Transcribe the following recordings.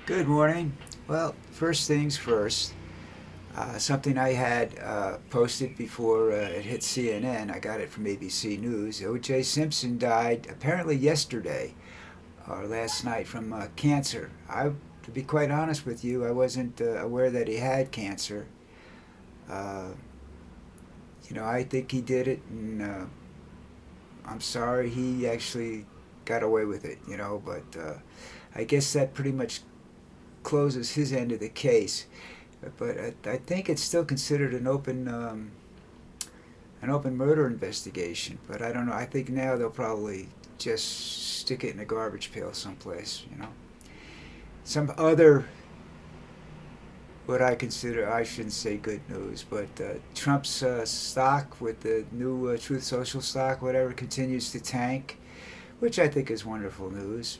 Good morning. Well, first things first, something I had posted before it hit CNN. I got it from ABC News. O.J. Simpson died apparently yesterday or last night from cancer. To be quite honest with you, I wasn't aware that he had cancer. Uh, I think he did it, and I'm sorry he actually got away with it. But I guess that pretty much closes his end of the case. But I think it's still considered an open murder investigation. But I don't know. I think now they'll probably just stick it in a garbage pail someplace. Some other what I consider, I shouldn't say good news, but Trump's stock with the new Truth Social stock, whatever, continues to tank, which I think is wonderful news.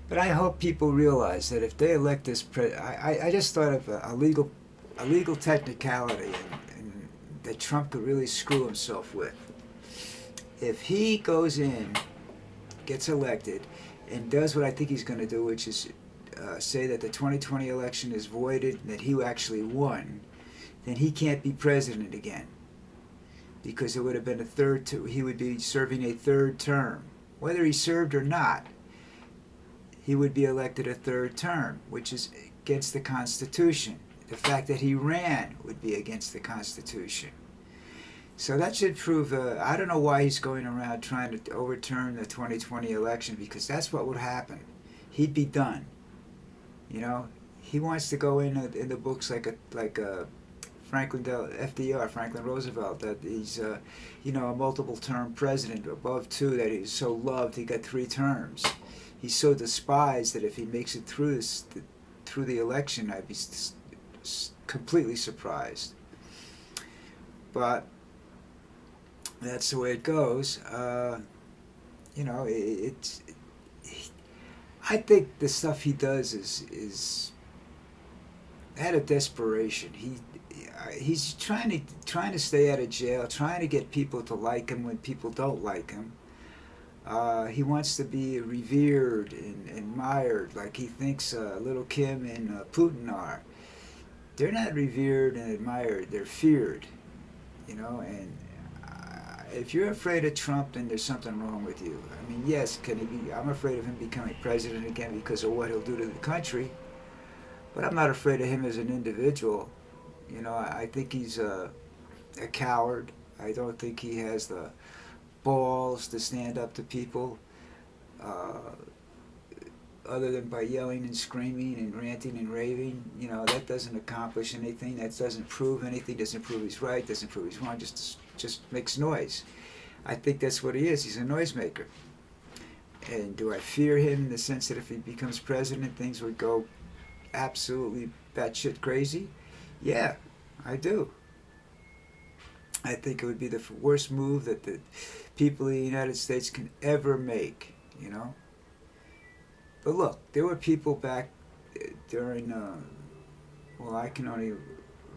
But I hope people realize that if they elect this I just thought of a legal technicality and that Trump could really screw himself with. If he goes in, gets elected, and does what I think he's going to do, which is say that the 2020 election is voided and that he actually won, then he can't be president again because it would have been he would be serving a third term. Whether he served or not, he would be elected a third term, which is against the Constitution. The fact that he ran would be against the Constitution. So that should prove. I don't know why he's going around trying to overturn the 2020 election, because that's what would happen. He'd be done. You know, he wants to go in the books like a FDR, Franklin Roosevelt, that he's a multiple term president above two, that he's so loved he got three terms. He's so despised that if he makes it through the election, I'd be completely surprised. But that's the way it goes. It's. I think the stuff he does is out of desperation. He's trying to stay out of jail, trying to get people to like him when people don't like him. He wants to be revered and admired, like he thinks Little Kim and Putin are. They're not revered and admired; they're feared. And if you're afraid of Trump, then there's something wrong with you. I mean, yes, can he be? I'm afraid of him becoming president again because of what he'll do to the country. But I'm not afraid of him as an individual. I think he's a coward. I don't think he has the balls to stand up to people, uh, other than by yelling and screaming and ranting and raving. That doesn't accomplish anything. That doesn't prove anything. Doesn't prove he's right. Doesn't prove he's wrong. Just makes noise. I think that's what he is. He's a noisemaker. And do I fear him in the sense that if he becomes president, things would go absolutely batshit crazy? Yeah, I do. I think it would be the worst move that the people of the United States can ever make. But look, there were people back during, well, I can only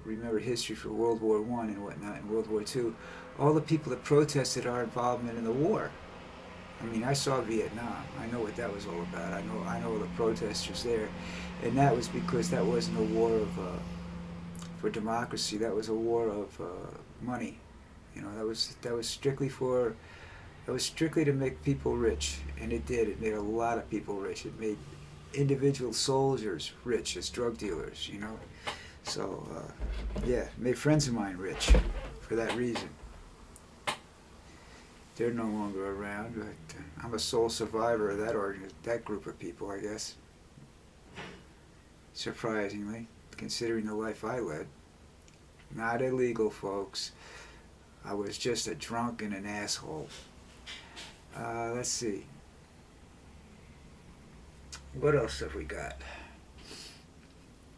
remember history for World War One and whatnot, and World War Two. All the people that protested our involvement in the war. I mean, I saw Vietnam. I know what that was all about. I know the protesters there, and that was because that wasn't a war for democracy. That was a war of money. That was strictly to make people rich, and it did. It made a lot of people rich. It made individual soldiers rich as drug dealers. So yeah, it made friends of mine rich for that reason. They're no longer around, but I'm a sole survivor of that group of people, I guess. Surprisingly, considering the life I led. Not illegal, folks. I was just a drunk and an asshole. Let's see. What else have we got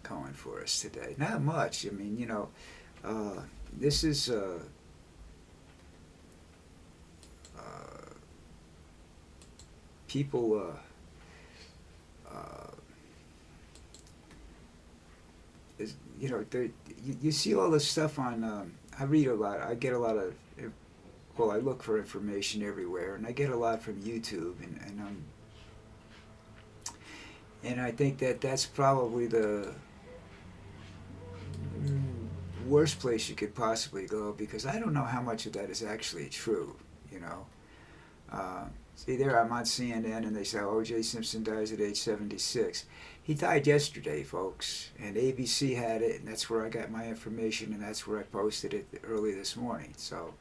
going for us today? Not much. I mean, this is uh, people. Is, you see all this stuff on. I read a lot. I get a lot of. Well, I look for information everywhere, and I get a lot from YouTube, and And I think that that's probably the worst place you could possibly go, because I don't know how much of that is actually true, you know. See, there I'm on CNN and they say O.J. Simpson dies at age 76. He died yesterday, folks, and ABC had it, and that's where I got my information, and that's where I posted it early this morning. So,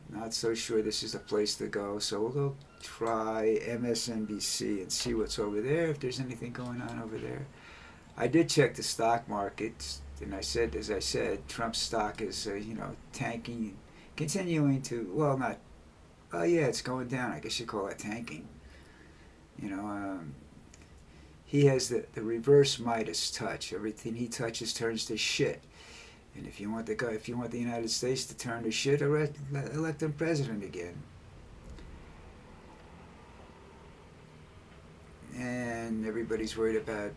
not so sure this is the place to go. So we'll go try MSNBC and see what's over there, if there's anything going on over there. I did check the stock market, and I said, as I said, Trump's stock is, tanking, continuing to, well, not, yeah, it's going down. I guess you call that tanking. You know, he has the reverse Midas touch. Everything he touches turns to shit. And if you want the United States to turn to shit, elect him president again. And everybody's worried about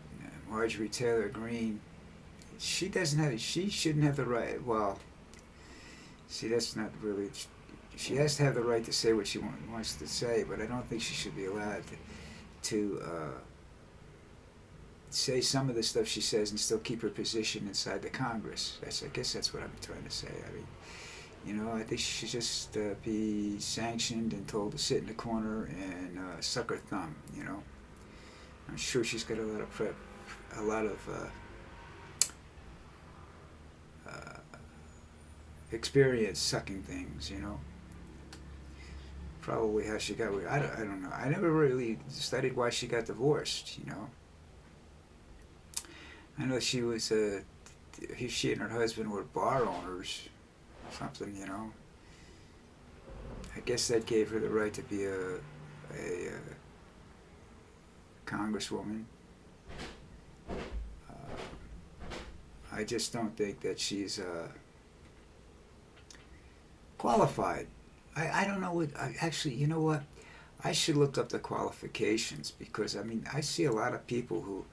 Marjorie Taylor Greene. She shouldn't have the right. Well, see, that's not really. She has to have the right to say what she wants to say, but I don't think she should be allowed to say some of the stuff she says and still keep her position inside the Congress. I guess that's what I'm trying to say. I mean, I think she should just be sanctioned and told to sit in the corner and suck her thumb. I'm sure she's got a lot of experience sucking things. Probably how she got. I don't know. I never really studied why she got divorced. I know she was she and her husband were bar owners, or something. I guess that gave her the right to be a congresswoman. I just don't think that she's qualified. I don't know what. Actually, you know what? I should look up the qualifications, because I see a lot of people who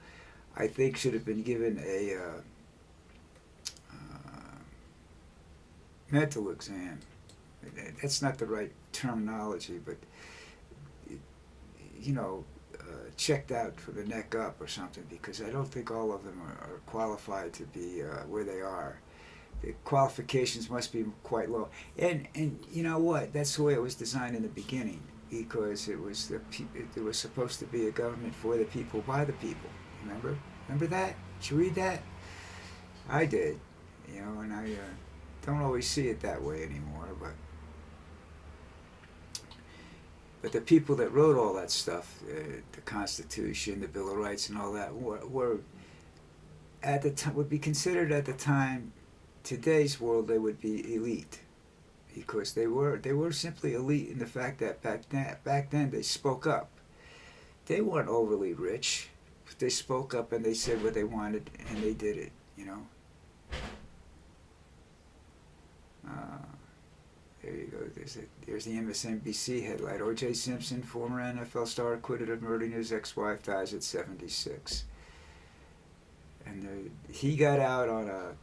I think should have been given a mental exam. That's not the right terminology, but checked out from the neck up or something, because I don't think all of them are qualified to be where they are. The qualifications must be quite low. And you know what? That's the way it was designed in the beginning, because it was supposed to be a government for the people, by the people. Remember that? Did you read that? I did. And I don't always see it that way anymore, but the people that wrote all that stuff, the Constitution, the Bill of Rights, and all that, were at the time, would be considered at the time, today's world, they would be elite, because they were simply elite in the fact that back then they spoke up. They weren't overly rich, but they spoke up and they said what they wanted, and they did it. There you go. There's the MSNBC headline: O.J. Simpson, former NFL star, acquitted of murdering his ex-wife, dies at 76. And he got out on a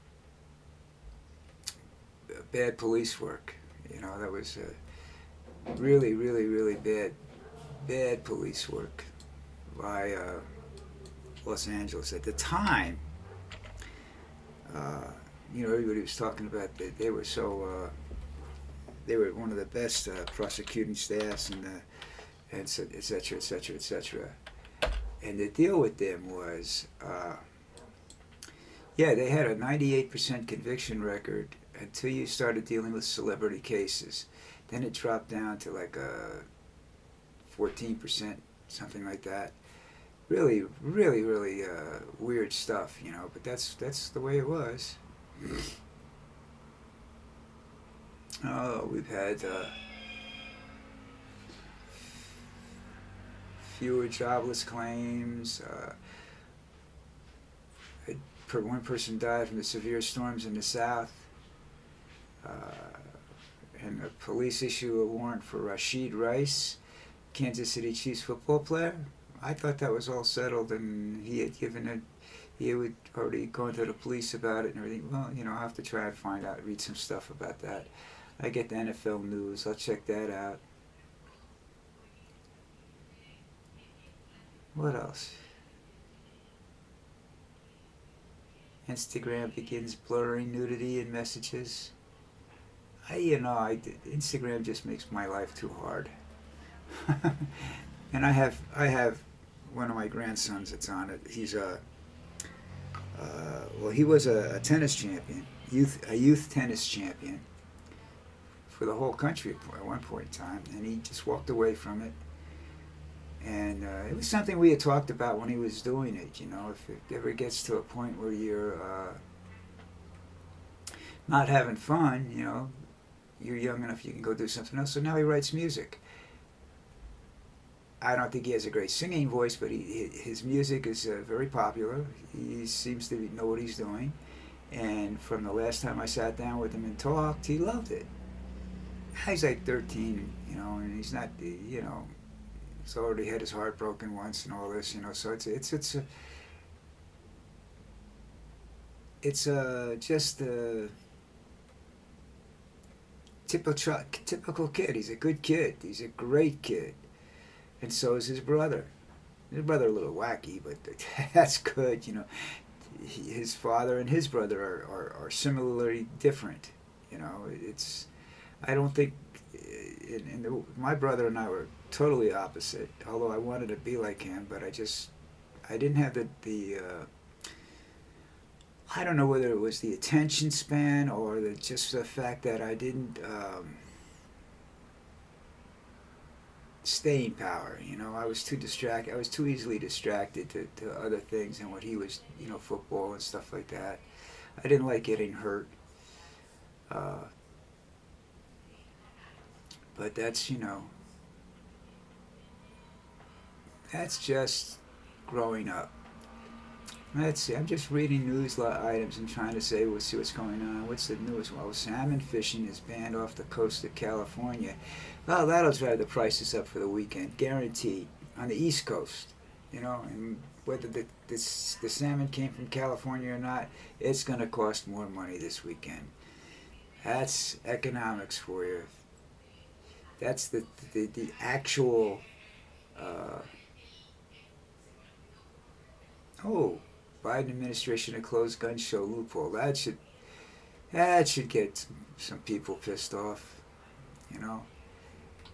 bad police work. That was really, really, really bad police work by Los Angeles at the time. Everybody was talking about that they were so. They were one of the best prosecuting staffs, and et cetera, et cetera, et cetera. And the deal with them was, they had a 98% conviction record until you started dealing with celebrity cases. Then it dropped down to like 14%, something like that. Really, really, really weird stuff, But that's the way it was. Oh, we've had fewer jobless claims. One person died from the severe storms in the South. And the police issue a warrant for Rashid Rice, Kansas City Chiefs football player. I thought that was all settled, and he had already gone to the police about it and everything. Well, I'll have to try and read some stuff about that. I get the NFL news. I'll check that out. What else? Instagram begins blurring nudity in messages. Instagram just makes my life too hard. And I have one of my grandsons that's on it. He's he was a tennis champion, a youth tennis champion for the whole country at one point in time, and he just walked away from it. And it was something we had talked about when he was doing it. If it ever gets to a point where you're not having fun, you're young enough you can go do something else. So now he writes music. I don't think he has a great singing voice, but his music is very popular. He seems to know what he's doing. And from the last time I sat down with him and talked, he loved it. He's like 13, and he's not, he's already had his heart broken once and all this, So it's just a typical kid. He's a good kid. He's a great kid. And so is his brother. His brother a little wacky, but that's good. His father and his brother are similarly different. It's I don't think my brother and I were totally opposite. Although I wanted to be like him, but I didn't have the I don't know whether it was the attention span or just the fact that I didn't. Staying power. I was too distracted. I was too easily distracted to other things and what he was, football and stuff like that. I didn't like getting hurt. But that's just growing up. Let's see. I'm just reading news items and trying to see what's going on. What's the news? Well, salmon fishing is banned off the coast of California. Well, that'll drive the prices up for the weekend, guaranteed. On the East Coast, and whether the salmon came from California or not, it's going to cost more money this weekend. That's economics for you. That's the actual. Biden administration to close gun show loophole. That should get some people pissed off,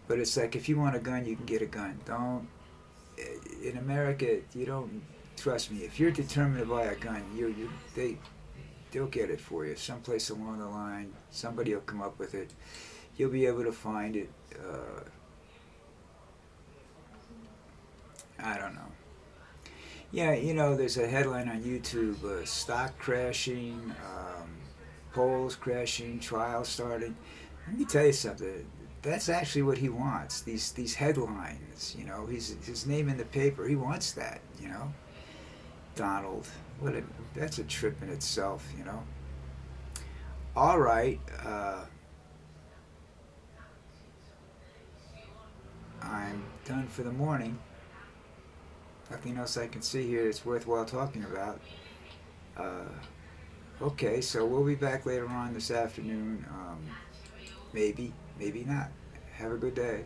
But it's like if you want a gun, you can get a gun. Don't in America. You don't trust me. If you're determined to buy a gun, they'll get it for you. Someplace along the line, somebody will come up with it. You'll be able to find it. I don't know. Yeah, there's a headline on YouTube: stock crashing, polls crashing, trial starting. Let me tell you something. That's actually what he wants. These headlines. His name in the paper. He wants that. Donald. That's a trip in itself. All right. I'm done for the morning. Nothing else I can see here that's worthwhile talking about. Okay, so we'll be back later on this afternoon. Maybe, maybe not. Have a good day.